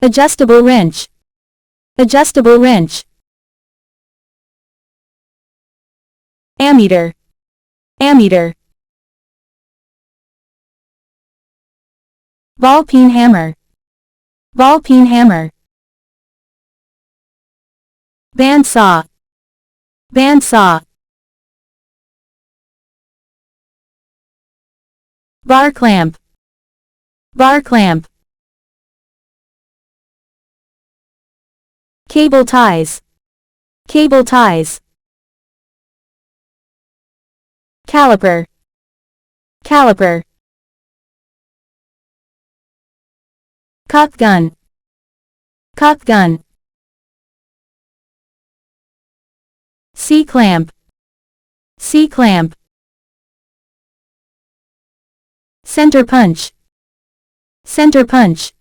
Adjustable wrench. Adjustable wrench. Ammeter. Ammeter. Ball-peen hammer. Ball-peen hammer. Bandsaw. Bandsaw. Bar clamp. Bar clamp. Cable ties. Cable ties. Caliper. Caliper. Caulk gun. Caulk gun. C-clamp. C-clamp. Center punch. Center punch.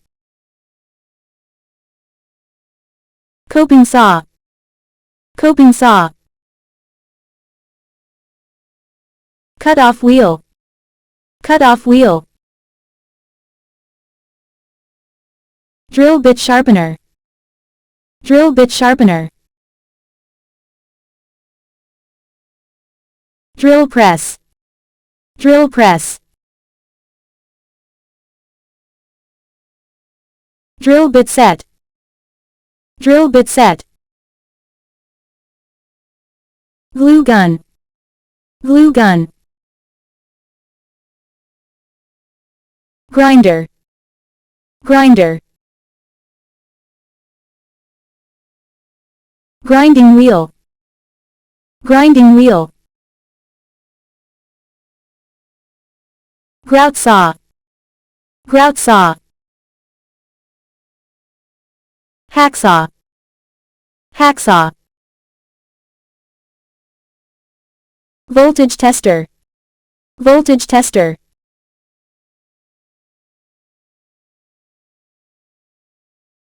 Coping saw. Coping saw. Cut-off wheel. Cut-off wheel. Drill bit sharpener. Drill bit sharpener. Drill press. Drill press. Drill bit set. Drill bit set. Glue gun. Glue gun. Grinder. Grinder. Grinding wheel. Grinding wheel. Grout saw. Grout saw. Hacksaw. Hacksaw. Voltage tester. Voltage tester.